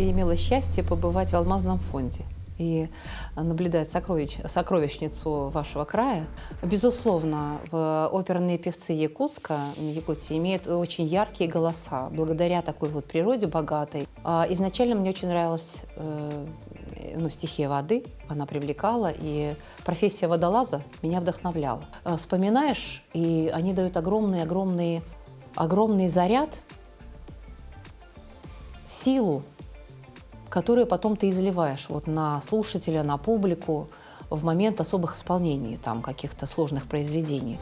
имела счастье побывать в Алмазном фонде и наблюдать сокровищницу вашего края. Безусловно, оперные певцы Якутии имеют очень яркие голоса, благодаря такой вот природе богатой. Изначально мне очень нравилась стихия воды, она привлекала, и профессия водолаза меня вдохновляла. Вспоминаешь, и они дают огромный заряд, силу, которую потом ты изливаешь вот на слушателя, на публику в момент особых исполнений там каких-то сложных произведений.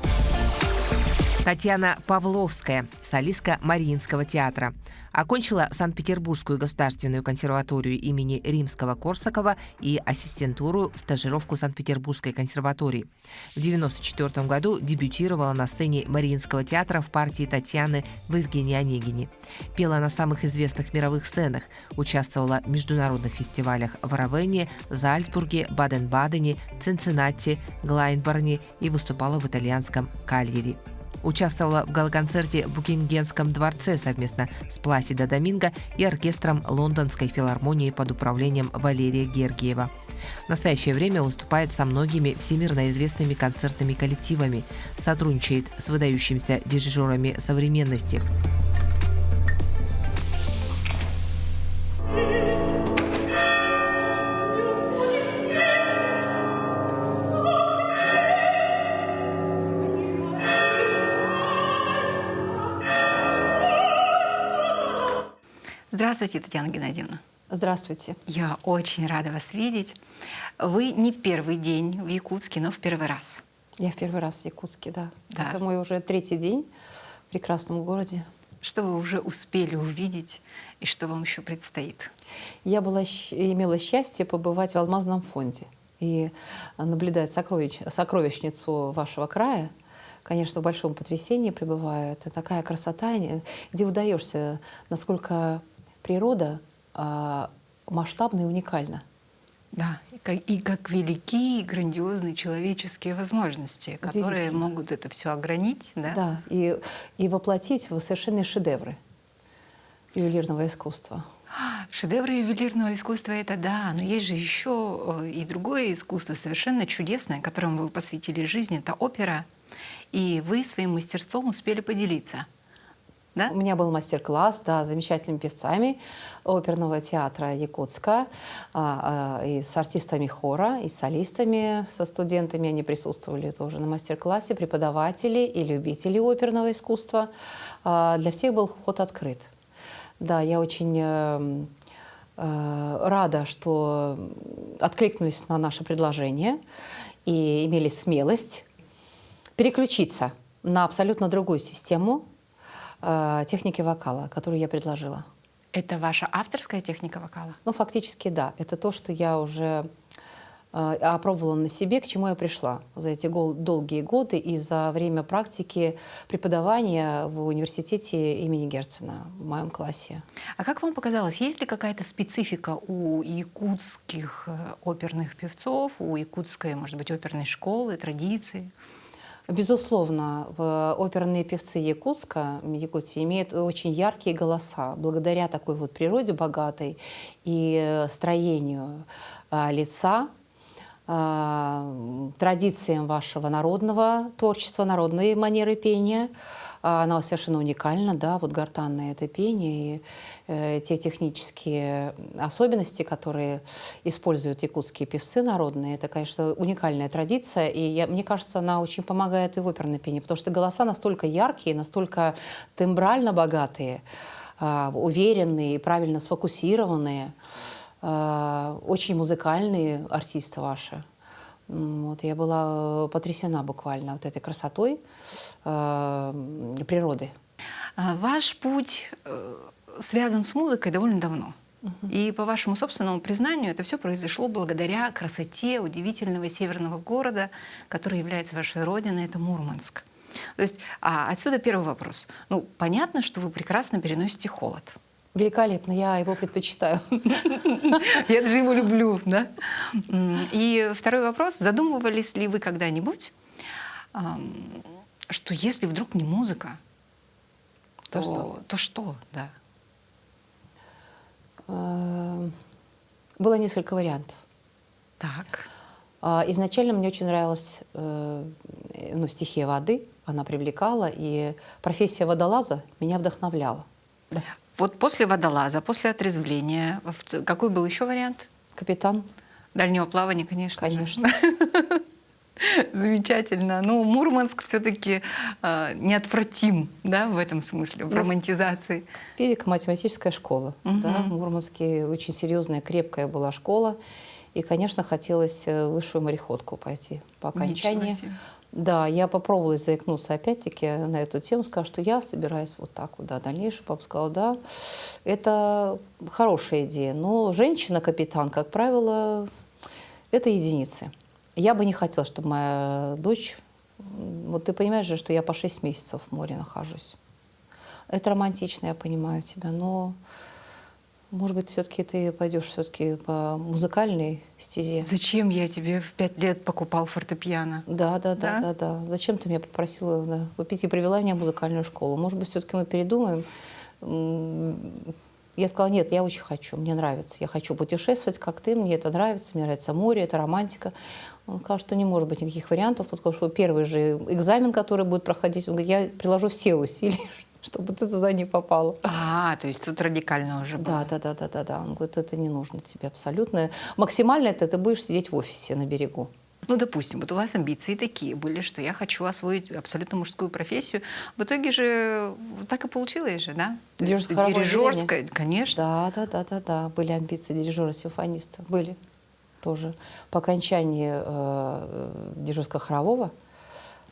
Татьяна Павловская, солистка Мариинского театра. Окончила Санкт-Петербургскую государственную консерваторию имени Римского-Корсакова и ассистентуру, стажировку Санкт-Петербургской консерватории. В 1994 году дебютировала на сцене Мариинского театра в партии Татьяны в «Евгении Онегине». Пела на самых известных мировых сценах, участвовала в международных фестивалях в Равенне, Зальцбурге, Баден-Бадене, Цинциннати, Глайнборне и выступала в итальянском Кальяри. Участвовала в гала-концерте в Букингемском дворце совместно с Пласидо Доминго и оркестром Лондонской филармонии под управлением Валерия Гергиева. В настоящее время выступает со многими всемирно известными концертными коллективами, сотрудничает с выдающимися дирижерами современности. Здравствуйте, Татьяна Геннадьевна. Здравствуйте. Я очень рада вас видеть. Вы не в первый день в Якутске, но в первый раз. Я в первый раз в Якутске, да. Да. Это мой уже третий день в прекрасном городе. Что вы уже успели увидеть и что вам еще предстоит? Я имела счастье побывать в Алмазном фонде и наблюдать сокровищницу вашего края. Конечно, в большом потрясении пребываю. Это такая красота, где удаешься, насколько природа масштабна и уникальна. Да, и как велики и грандиозные человеческие возможности, которые могут это все огранить. Да, да, и воплотить в совершенные шедевры ювелирного искусства. Шедевры ювелирного искусства — это да, но есть же еще и другое искусство, совершенно чудесное, которому вы посвятили жизнь — это опера. И вы своим мастерством успели поделиться. Да? У меня был мастер-класс, да, с замечательными певцами оперного театра Якутска, и с артистами хора, и с солистами, со студентами. Они присутствовали тоже на мастер-классе, преподаватели и любители оперного искусства. Для всех был вход открыт. Да, я очень рада, что откликнулись на наше предложение и имели смелость переключиться на абсолютно другую систему техники вокала, которую я предложила. Это ваша авторская техника вокала? Ну, фактически, да. Это то, что я уже опробовала на себе, к чему я пришла за эти долгие годы и за время практики преподавания в университете имени Герцена в моем классе. А как вам показалось, есть ли какая-то специфика у якутских оперных певцов, у якутской, может быть, оперной школы, традиции? Безусловно, оперные певцы Якутии имеют очень яркие голоса, благодаря такой вот природе богатой и строению лица, традициям вашего народного творчества, народной манеры пения. Она совершенно уникальна, да, вот гортанное это пение и те технические особенности, которые используют якутские певцы народные, это, конечно, уникальная традиция, и мне кажется, она очень помогает и в оперной пении, потому что голоса настолько яркие, настолько тембрально богатые, уверенные, правильно сфокусированные, очень музыкальные артисты ваши. Вот, я была потрясена буквально вот этой красотой природы. Ваш путь связан с музыкой довольно давно. И по вашему собственному признанию, это все произошло благодаря красоте удивительного северного города, который является вашей родиной, это Мурманск. То есть отсюда первый вопрос. Ну, понятно, что вы прекрасно переносите холод. Великолепно, я его предпочитаю. Я даже его люблю, да? И второй вопрос. Задумывались ли вы когда-нибудь, что если вдруг не музыка, то что? Да. было несколько вариантов. Так. Изначально мне очень нравилась стихия воды, она привлекала, и профессия водолаза меня вдохновляла. Да. Вот после водолаза, после отрезвления, какой был еще вариант? Капитан. Дальнего плавания, конечно. Конечно. Замечательно. Но Мурманск все-таки неотвратим, да, в этом смысле, в романтизации. Физико-математическая школа. Да, в Мурманске очень серьезная, крепкая была школа. И, конечно, хотелось высшую мореходку пойти по окончании. Да, я попробовала заикнуться опять-таки на эту тему, сказала, что я собираюсь вот так вот, да, дальнейшее. Папа сказал, да, это хорошая идея, но женщина-капитан, как правило, это единицы. Я бы не хотела, чтобы моя дочь... Вот ты понимаешь же, что я по 6 месяцев в море нахожусь. Это романтично, я понимаю тебя, но, может быть, все-таки ты пойдешь все-таки по музыкальной стезе. Зачем я тебе в 5 лет покупал фортепиано? Да. Зачем ты меня попросила купить и привела меня в музыкальную школу? Может быть, все-таки мы передумаем? Я сказала, нет, я очень хочу, мне нравится. Я хочу путешествовать, как ты, мне это нравится, мне нравится море, это романтика. Он сказал, что не может быть никаких вариантов, потому что первый же экзамен, который будет проходить, он говорит, я приложу все усилия, чтобы ты туда не попала. То есть тут радикально уже было. Да. Он говорит, это не нужно тебе абсолютно. Максимально ты будешь сидеть в офисе на берегу. Ну, допустим, вот у вас амбиции такие были, что я хочу освоить абсолютно мужскую профессию. В итоге же так и получилось же, да? Дирижерская, конечно. Да. Были амбиции дирижера-симфониста. Были тоже. По окончании дирижерско-хорового,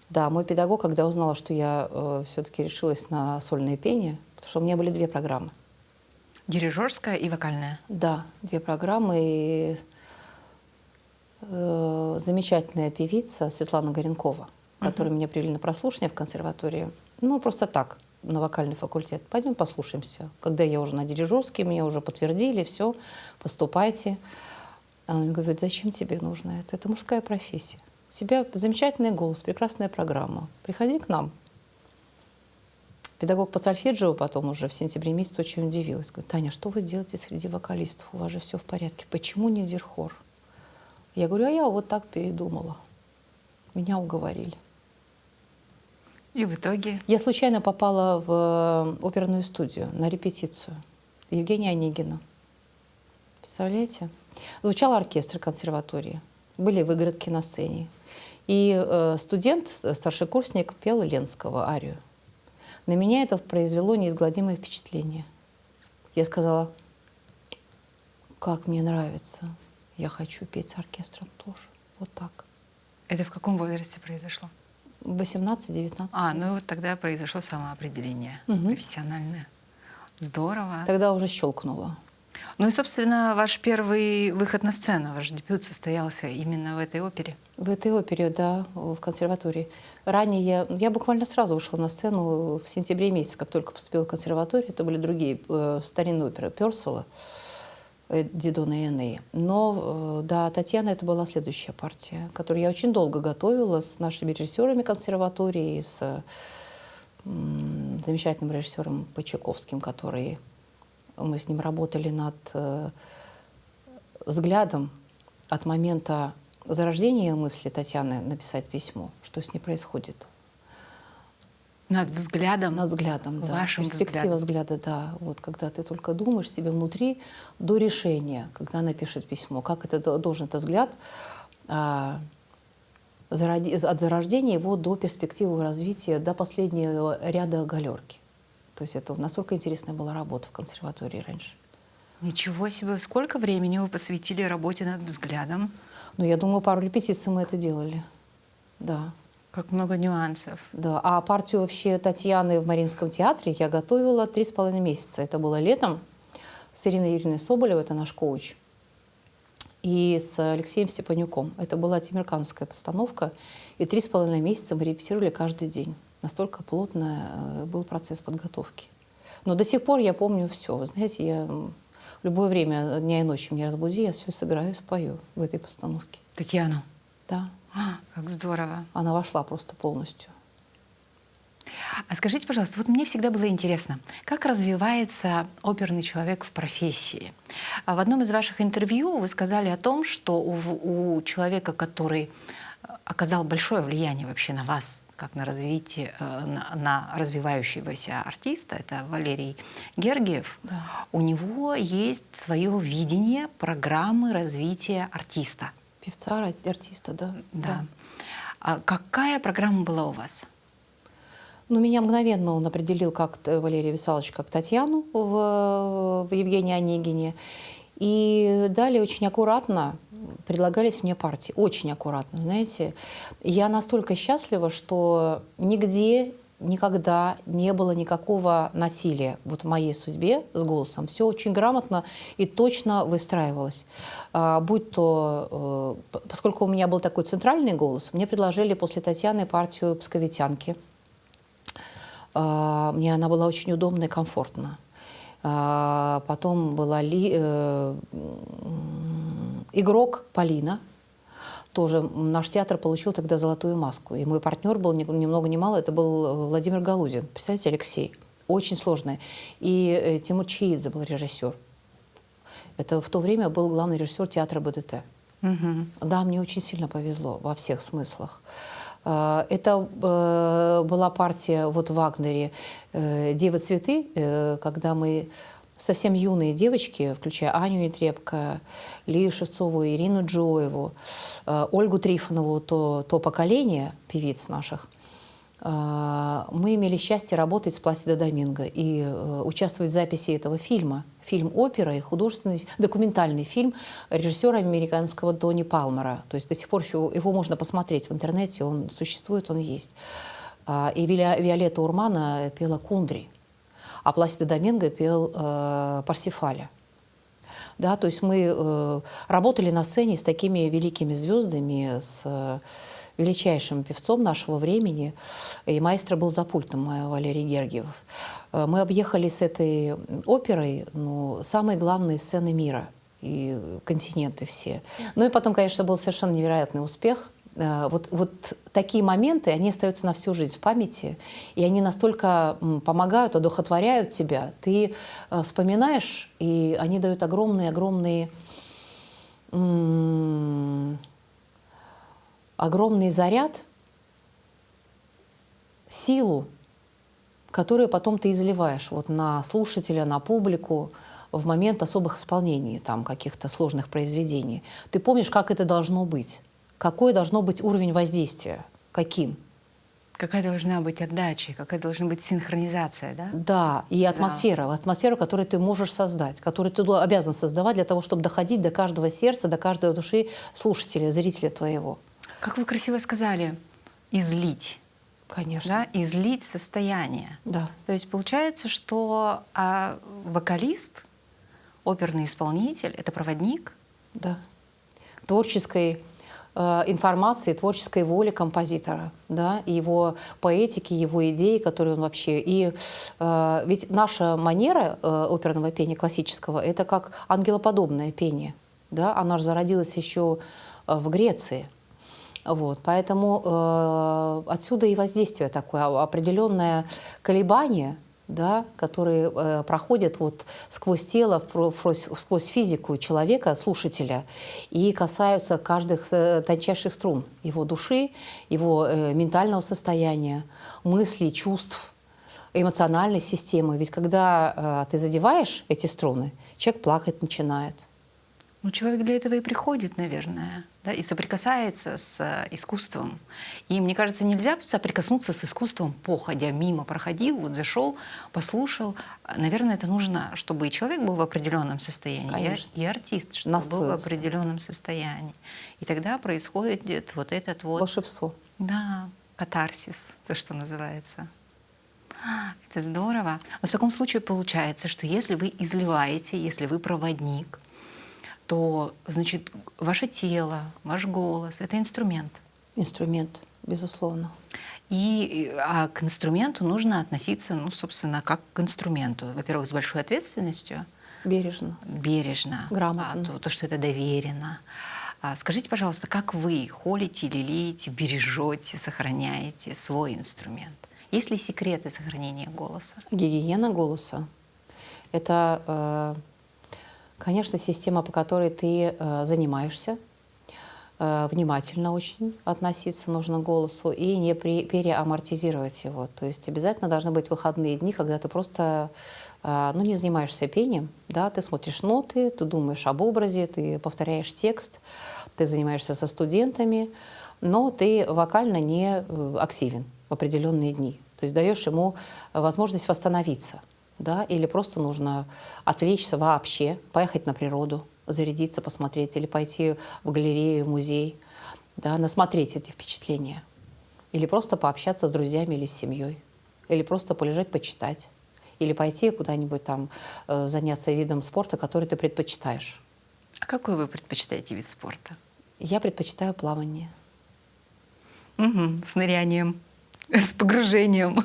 да, мой педагог, когда узнала, что я все-таки решилась на сольное пение, потому что у меня были 2 программы. Дирижерская и вокальная? Да, 2 программы. И замечательная певица Светлана Горенкова, которую меня привели на прослушивание в консерватории. Ну, просто так, на вокальный факультет. Пойдем послушаемся. Когда я уже на дирижерский, меня уже подтвердили, все, поступайте. Она мне говорит, зачем тебе нужно это? Это мужская профессия. У тебя замечательный голос, прекрасная программа. Приходи к нам. Педагог по сольфеджио потом уже в сентябре месяце очень удивилась. Говорит, Таня, что вы делаете среди вокалистов? У вас же все в порядке. Почему не дирхор? Я говорю, а я вот так передумала. Меня уговорили. И в итоге? Я случайно попала в оперную студию на репетицию Евгения Онегина. Представляете? Звучал оркестр консерватории. Были выгородки на сцене. И студент, старшекурсник, пел Ленского арию. На меня это произвело неизгладимое впечатление. Я сказала, как мне нравится. Я хочу петь с оркестром тоже. Вот так. Это в каком возрасте произошло? 18-19. Ну вот тогда произошло самоопределение профессиональное. Здорово. Тогда уже щелкнуло. Ну и, собственно, ваш первый выход на сцену, ваш дебют состоялся именно в этой опере. В этой опере, да, в консерватории. Ранее я буквально сразу вышла на сцену в сентябре месяце, как только поступила в консерваторию. Это были другие старинные оперы Пёрсела, Дидона и Энеи. Но, да, Татьяна — это была следующая партия, которую я очень долго готовила с нашими режиссерами консерватории, с замечательным режиссером Почаковским, который... Мы с ним работали над взглядом от момента зарождения мысли Татьяны написать письмо, что с ней происходит. Над взглядом? Над взглядом, да. Вашим перспектива взгляда, да. Вот когда ты только думаешь, тебе внутри до решения, когда она пишет письмо, как это должен этот взгляд от зарождения его до перспективы развития, до последнего ряда галерки. То есть это настолько интересная была работа в консерватории раньше. Ничего себе! Сколько времени вы посвятили работе над взглядом? Ну, я думаю, пару репетиций мы это делали. Да. Как много нюансов. Да. А партию вообще Татьяны в Мариинском театре я готовила 3,5 месяца. Это было летом с Ириной Юрьевной Соболевой, это наш коуч, и с Алексеем Степанюком. Это была тимиркановская постановка. И 3,5 месяца мы репетировали каждый день. Настолько плотно был процесс подготовки. Но до сих пор я помню все. Вы знаете, я в любое время дня и ночи меня разбуди, я все сыграю, спою в этой постановке. Татьяну? Да. Как здорово. Она вошла просто полностью. А скажите, пожалуйста, вот мне всегда было интересно, как развивается оперный человек в профессии? В одном из ваших интервью вы сказали о том, что у человека, который оказал большое влияние вообще на вас, как на развитие, на развивающегося артиста, это Валерий Гергиев, Да. у него есть свое видение программы развития артиста. Певца, артиста, да. Да. А какая программа была у вас? Ну, меня мгновенно он определил, как Валерий Висалович, как Татьяну в Евгении Онегине. И далее очень аккуратно предлагались мне партии. Очень аккуратно, знаете. Я настолько счастлива, что нигде, никогда не было никакого насилия вот в моей судьбе с голосом. Все очень грамотно и точно выстраивалось. Будь то, поскольку у меня был такой центральный голос, мне предложили после Татьяны партию «Псковитянки». Мне она была очень удобна и комфортна. Потом была «Игрок» Полина. Тоже наш театр получил тогда «Золотую маску». И мой партнер был ни много ни мало, это был Владимир Галузин. Представляете, Алексей. Очень сложное. И Тимур Чаидзе был режиссер. Это в то время был главный режиссер театра БДТ. Угу. Да, мне очень сильно повезло во всех смыслах. Это была партия вот в Вагнере «Девы цветы», когда мы совсем юные девочки, включая Аню Нетребко, Лию Шевцову, Ирину Джоеву, Ольгу Трифонову, то поколение певиц наших, мы имели счастье работать с Пласидо Доминго и участвовать в записи этого фильма. Фильм-опера и художественный документальный фильм режиссера американского Тони Палмера. То есть до сих пор его можно посмотреть в интернете, он существует, он есть. И Виолетта Урмана пела «Кундри», а Пласидо Доминго пел «Парсифаля». Да, то есть мы работали на сцене с такими великими звездами, с величайшим певцом нашего времени, и маэстро был за пультом, Валерий Гергиев. Мы объехали с этой оперой самые главные сцены мира и континенты все. Ну и потом, конечно, был совершенно невероятный успех. Вот такие моменты, они остаются на всю жизнь в памяти, и они настолько помогают, одухотворяют тебя. Ты вспоминаешь, и они дают огромный заряд, силу, которую потом ты изливаешь вот на слушателя, на публику в момент особых исполнений там, каких-то сложных произведений. Ты помнишь, как это должно быть, какой должно быть уровень воздействия, каким. Какая должна быть отдача, какая должна быть синхронизация, да? Да, и атмосферу, которую ты можешь создать, которую ты обязан создавать для того, чтобы доходить до каждого сердца, до каждой души слушателя, зрителя твоего. Как вы красиво сказали, излить. Конечно. Да? Излить состояние. Да. То есть получается, что вокалист, оперный исполнитель — это проводник? Да. Творческой информации, творческой воли композитора, да, его поэтики, его идеи, которые он вообще... И ведь наша манера оперного пения классического — это как ангелоподобное пение, да, она же зародилась еще в Греции. Вот, поэтому отсюда и воздействие такое, определенное колебание, да, которые проходят вот сквозь тело, сквозь физику человека, слушателя, и касаются каждых тончайших струн его души, его ментального состояния, мыслей, чувств, эмоциональной системы. Ведь когда ты задеваешь эти струны, человек плакать начинает. Ну, человек для этого и приходит, наверное, да, и соприкасается с искусством. И мне кажется, нельзя соприкоснуться с искусством походя, мимо проходил, вот зашел, послушал. Наверное, это нужно, чтобы и человек был в определенном состоянии, Конечно. и артист, чтобы был в определенном состоянии. И тогда происходит вот этот вот... Волшебство. Да, катарсис, то, что называется. Это здорово. Но в таком случае получается, что если вы изливаете, если вы проводник, то, значит, ваше тело, ваш голос — это инструмент. Инструмент, безусловно. А к инструменту нужно относиться, ну, собственно, как к инструменту. Во-первых, с большой ответственностью. Бережно. Бережно. Грамотно. То, что это доверено. Скажите, пожалуйста, как вы холите, лелеете, бережете, сохраняете свой инструмент? Есть ли секреты сохранения голоса? Гигиена голоса — это Конечно, система, по которой ты занимаешься, внимательно очень относиться нужно к голосу и не переамортизировать его. То есть обязательно должны быть выходные дни, когда ты просто не занимаешься пением, да, ты смотришь ноты, ты думаешь об образе, ты повторяешь текст, ты занимаешься со студентами, но ты вокально не активен в определенные дни. То есть даешь ему возможность восстановиться, да, или просто нужно отвлечься вообще, поехать на природу, зарядиться, посмотреть, или пойти в галерею, в музей, да, насмотреть эти впечатления. Или просто пообщаться с друзьями или с семьей. Или просто полежать, почитать. Или пойти куда-нибудь там заняться видом спорта, который ты предпочитаешь. А какой вы предпочитаете вид спорта? Я предпочитаю плавание. С нырянием, с погружением.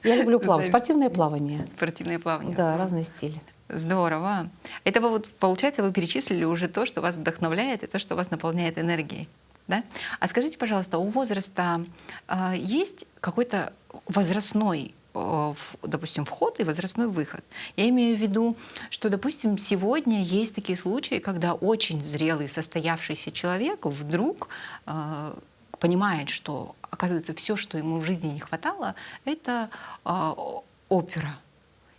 Я люблю плавать. Спортивное плавание. Спортивное плавание. Да, разный стиль. Здорово. Это вы, получается, вы перечислили уже то, что вас вдохновляет, и то, что вас наполняет энергией. Да? А скажите, пожалуйста, у возраста есть какой-то возрастной, допустим, вход и возрастной выход? Я имею в виду, что, допустим, сегодня есть такие случаи, когда очень зрелый, состоявшийся человек вдруг понимает, что, оказывается, все, что ему в жизни не хватало, это опера.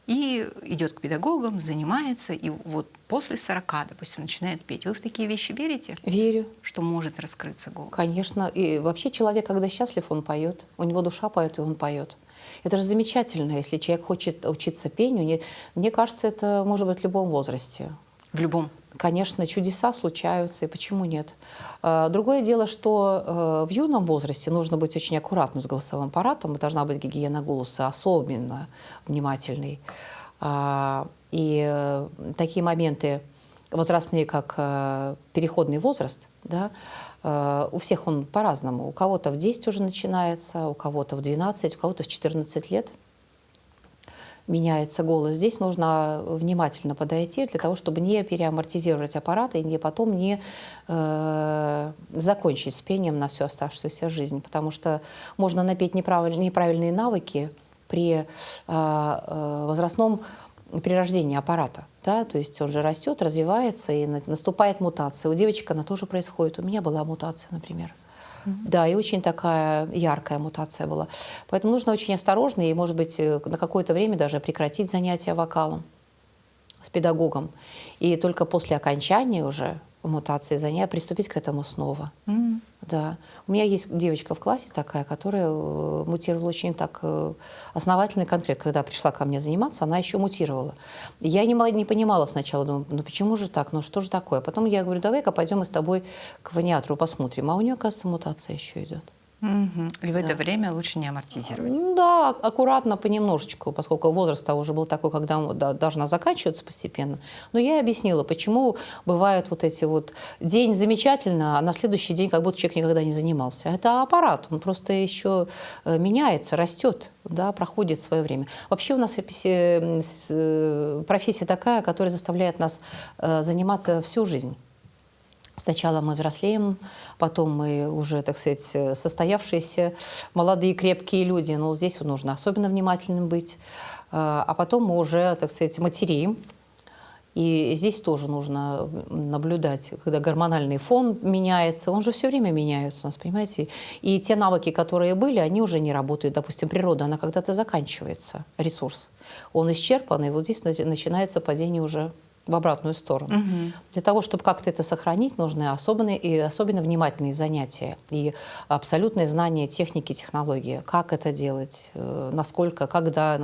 И идет к педагогам, занимается, и вот после 40, допустим, начинает петь. Вы в такие вещи верите? Верю. Что может раскрыться голос? Конечно. И вообще человек, когда счастлив, он поет. У него душа поет, и он поет. Это же замечательно, если человек хочет учиться пению. Мне кажется, это может быть в любом возрасте. В любом? Конечно, чудеса случаются, и почему нет? Другое дело, что в юном возрасте нужно быть очень аккуратным с голосовым аппаратом, и должна быть гигиена голоса особенно внимательной. И такие моменты возрастные, как переходный возраст, да, у всех он по-разному. У кого-то в 10 уже начинается, у кого-то в 12, у кого-то в 14 лет меняется голос. Здесь нужно внимательно подойти для того, чтобы не переамортизировать аппарат и потом не закончить с пением на всю оставшуюся жизнь. Потому что можно напеть неправильные навыки при возрастном при рождении аппарата. Да? То есть он же растет, развивается, и наступает мутация. У девочек она тоже происходит. У меня была мутация, например. Да, и очень такая яркая мутация была. Поэтому нужно очень осторожно и, может быть, на какое-то время даже прекратить занятия вокалом с педагогом. И только после окончания уже мутации занятия приступить к этому снова. Да. У меня есть девочка в классе такая, которая мутировала очень так основательно и конкретно. Когда пришла ко мне заниматься, она еще мутировала. Я не понимала сначала, думаю, ну почему же так, ну что же такое? Потом я говорю, давай-ка пойдем мы с тобой к фониатру посмотрим. А у нее, оказывается, мутация еще идет. И в это время лучше не амортизировать. Да, аккуратно, понемножечку, поскольку возраст уже был такой, когда должна заканчиваться постепенно. Но я ей объяснила, почему бывают вот эти вот день замечательно, а на следующий день как будто человек никогда не занимался. Это аппарат, он просто еще меняется, растет, да, проходит свое время. Вообще у нас профессия такая, которая заставляет нас заниматься всю жизнь. Сначала мы взрослеем, потом мы уже, так сказать, состоявшиеся молодые крепкие люди. Но здесь нужно особенно внимательным быть. А потом мы уже, так сказать, матереем. И здесь тоже нужно наблюдать, когда гормональный фон меняется. Он же все время меняется у нас, понимаете? И те навыки, которые были, они уже не работают. Допустим, природа, она когда-то заканчивается, ресурс. Он исчерпан, и вот здесь начинается падение уже в обратную сторону. Для того, чтобы как-то это сохранить, нужны особенно внимательные занятия и абсолютное знание техники, технологии. Как это делать, насколько, когда,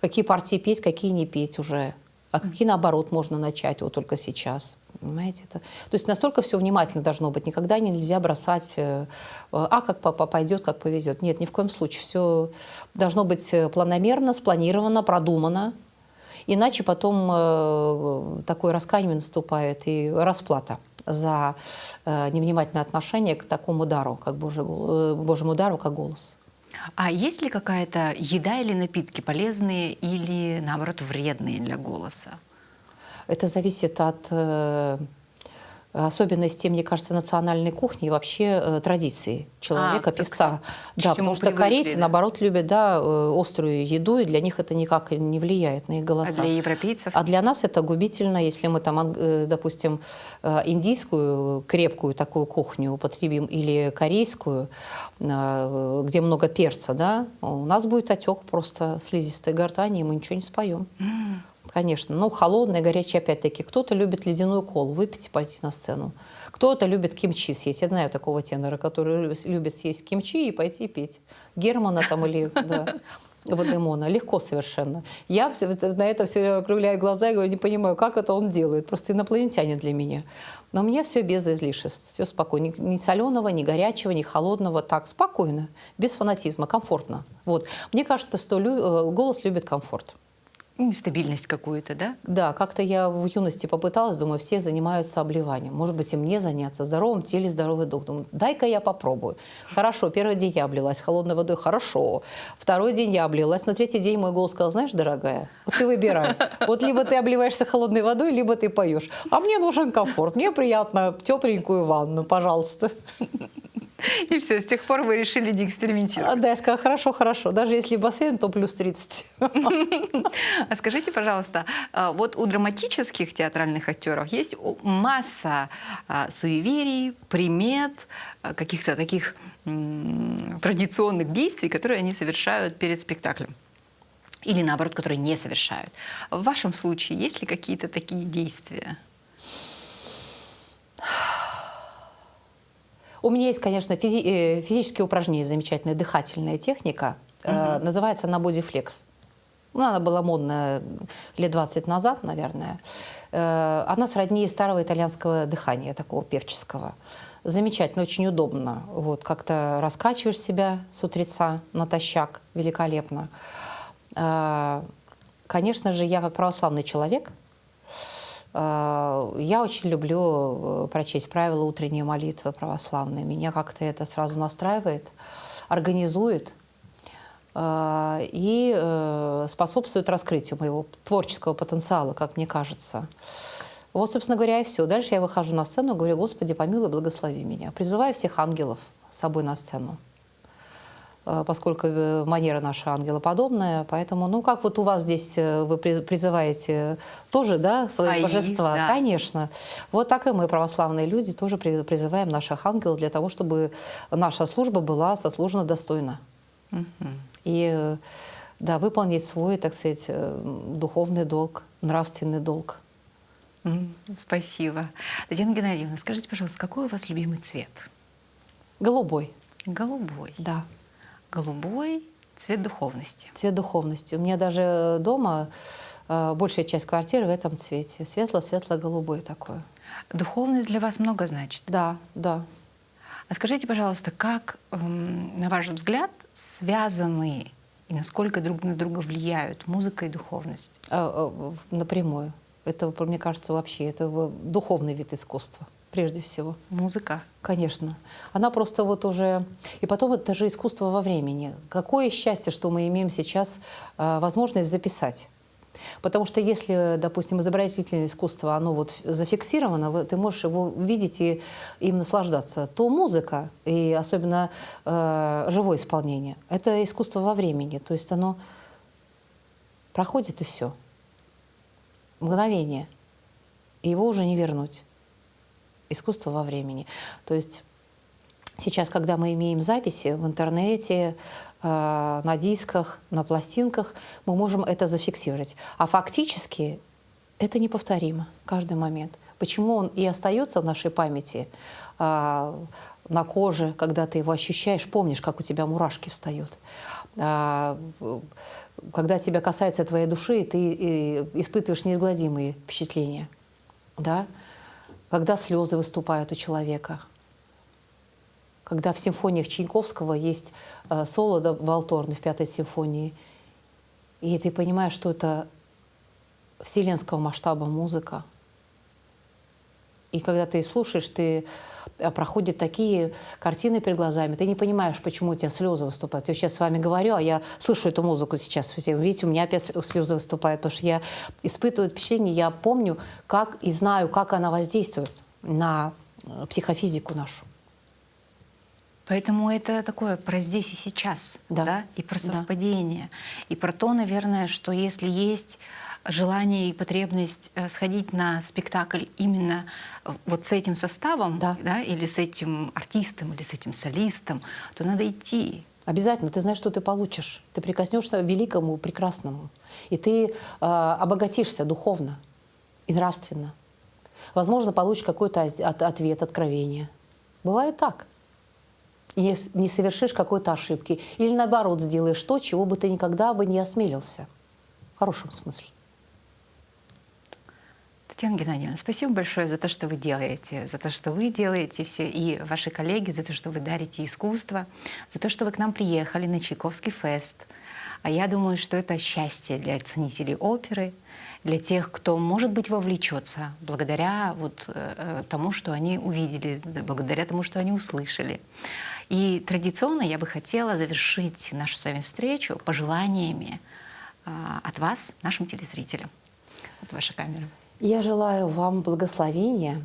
какие партии петь, какие не петь уже, а какие, наоборот, можно начать вот только сейчас. Понимаете? То есть настолько все внимательно должно быть. Никогда нельзя бросать, как пойдет, как повезет. Нет, ни в коем случае. Все должно быть планомерно, спланировано, продумано. Иначе потом такое раскаяние наступает и расплата за невнимательное отношение к такому дару, как Божьему дару, как голос. А есть ли какая-то еда или напитки полезные или, наоборот, вредные для голоса? Это зависит от особенности, мне кажется, национальной кухни и вообще традиции человека, так певца. к Да, чему потому что привыкли, корейцы, да? наоборот, любят, да, острую еду, и для них это никак не влияет на их А голоса. для европейцев? А для нас это губительно, если мы там, допустим, индийскую крепкую такую кухню употребим или корейскую, где много перца, да, у нас будет отек просто слизистой гортани, и мы ничего не споем. Конечно. Ну, холодное, горячее, опять-таки. Кто-то любит ледяную колу, выпить и пойти на сцену. Кто-то любит кимчи съесть. Я знаю такого тенора, который любит съесть кимчи и пойти петь. Германа там или, да, Вадимона. Легко совершенно. Я на это все округляю глаза и говорю, не понимаю, как это он делает. Просто инопланетянин для меня. Но мне все без излишеств, все спокойно. Ни соленого, ни горячего, ни холодного. Так, спокойно, без фанатизма, комфортно. Вот. Мне кажется, что голос любит комфорт. Стабильность какую-то, да? Да, как-то я в юности попыталась, думаю, все занимаются обливанием. Может быть, и мне заняться. В здоровом теле здоровый дух. Думаю, дай-ка я попробую. Хорошо, первый день я облилась холодной водой, хорошо. Второй день я облилась. На третий день мой голос сказал, знаешь, дорогая, вот ты выбирай. Вот либо ты обливаешься холодной водой, либо ты поешь. А мне нужен комфорт. Мне приятно тепленькую ванну, пожалуйста. И все, с тех пор вы решили не экспериментировать. Да, я сказала, хорошо, хорошо. Даже если бассейн, то плюс 30. А скажите, пожалуйста, вот у драматических театральных актеров есть масса суеверий, примет, каких-то таких традиционных действий, которые они совершают перед спектаклем. Или, наоборот, которые не совершают. В вашем случае есть ли какие-то такие действия? У меня есть, конечно, физические упражнения, замечательная дыхательная техника. Называется она бодифлекс. Ну, она была модная лет 20 назад, наверное. Она сродни старого итальянского дыхания, такого певческого. Замечательно, очень удобно. Вот, как-то раскачиваешь себя с утреца натощак, великолепно. Конечно же, я как православный человек, я очень люблю прочесть правила утренней молитвы православной. Меня как-то это сразу настраивает, организует и способствует раскрытию моего творческого потенциала, как мне кажется. Вот, собственно говоря, и все. Дальше я выхожу на сцену и говорю, Господи, помилуй, благослови меня. Призываю всех ангелов с собой на сцену, поскольку манера наша ангелоподобная. Поэтому, ну, как вот у вас здесь вы призываете тоже, да, свои божества? Да. Конечно. Вот так и мы, православные люди, тоже призываем наших ангелов для того, чтобы наша служба была сослужена достойно. И, да, выполнить свой, так сказать, духовный долг, нравственный долг. Спасибо. Татьяна Геннадьевна, скажите, пожалуйста, какой у вас любимый цвет? Голубой. Голубой. Да. Голубой — цвет духовности. Цвет духовности. У меня даже дома большая часть квартиры в этом цвете. Светло-светло-голубой такой. Духовность для вас много значит. Да, да. А скажите, пожалуйста, как, на ваш взгляд, связаны и насколько друг на друга влияют музыка и духовность? Напрямую. Это, мне кажется, вообще это духовный вид искусства, прежде всего. Музыка? Конечно. Она просто вот уже... И потом это же искусство во времени. Какое счастье, что мы имеем сейчас возможность записать. Потому что если, допустим, изобразительное искусство, оно вот зафиксировано, ты можешь его видеть и им наслаждаться, то музыка, и особенно живое исполнение, это искусство во времени. То есть оно проходит и все. Мгновение. И его уже не вернуть. Искусство во времени. То есть сейчас, когда мы имеем записи в интернете, на дисках, на пластинках, мы можем это зафиксировать. А фактически это неповторимо каждый момент. Почему он и остается в нашей памяти, на коже, когда ты его ощущаешь, помнишь, как у тебя мурашки встают. Когда тебя касается твоей души, ты испытываешь неизгладимые впечатления. Да? Когда слезы выступают у человека. Когда в симфониях Чайковского есть соло валторны в 5-й симфонии, и ты понимаешь, что это вселенского масштаба музыка. И когда ты слушаешь, проходят такие картины перед глазами, ты не понимаешь, почему у тебя слезы выступают. Я сейчас с вами говорю, а я слышу эту музыку сейчас. Видите, у меня опять слезы выступают, потому что я испытываю впечатление, я помню, как и знаю, как она воздействует на психофизику нашу. Поэтому это такое про здесь и сейчас, Да. да, и про Да. совпадение, и про то, наверное, что если есть желание и потребность сходить на спектакль именно вот с этим составом, Да. да, или с этим артистом, или с этим солистом, то надо идти. Обязательно. Ты знаешь, что ты получишь. Ты прикоснешься к великому, прекрасному. И ты обогатишься духовно и нравственно. Возможно, получишь какой-то ответ, откровение. Бывает так. И не совершишь какой-то ошибки. Или наоборот, сделаешь то, чего бы ты никогда бы не осмелился. В хорошем смысле. Татьяна Геннадьевна, спасибо большое за то, что вы делаете все, и ваши коллеги, за то, что вы дарите искусство, за то, что вы к нам приехали на Чайковский фест. А я думаю, что это счастье для ценителей оперы, для тех, кто, может быть, вовлечется благодаря тому, что они увидели, благодаря тому, что они услышали. И традиционно я бы хотела завершить нашу с вами встречу пожеланиями от вас, нашим телезрителям. Вот ваша камера. Я желаю вам благословения.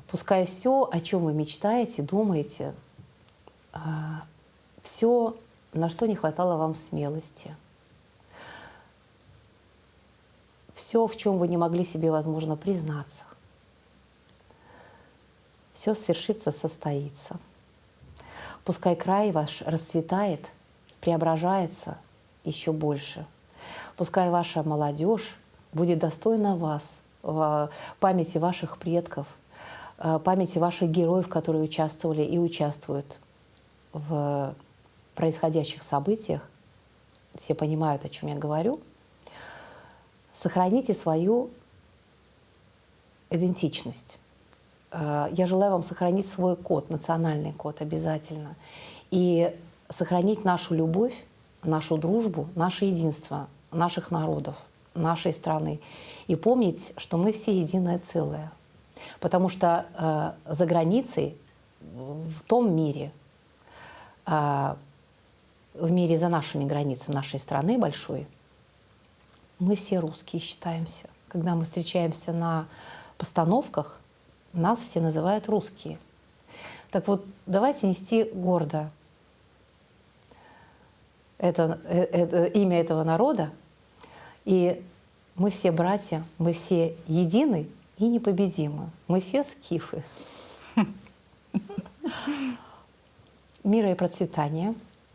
Пускай все, о чем вы мечтаете, думаете, все, на что не хватало вам смелости, все, в чем вы не могли себе, возможно, признаться, все свершится, состоится. Пускай край ваш расцветает, преображается еще больше. Пускай ваша молодежь будет достойна вас, в памяти ваших предков, памяти ваших героев, которые участвовали и участвуют в происходящих событиях. Все понимают, о чем я говорю. Сохраните свою идентичность. Я желаю вам сохранить свой код, национальный код обязательно. И сохранить нашу любовь, нашу дружбу, наше единство наших народов, нашей страны. И помнить, что мы все единое целое. Потому что за границей, в том мире, в мире за нашими границами нашей страны большой, мы все русские считаемся. Когда мы встречаемся на постановках, нас все называют русские. Так вот, давайте нести гордо имя этого народа. И мы все братья, мы все едины и непобедимы. Мы все скифы. Мира и процветания,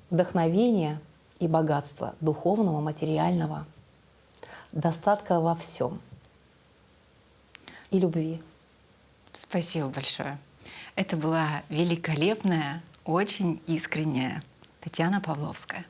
вдохновения и богатства духовного, материального, достатка во всем и любви. Спасибо большое. Это была великолепная, очень искренняя Татьяна Павловская.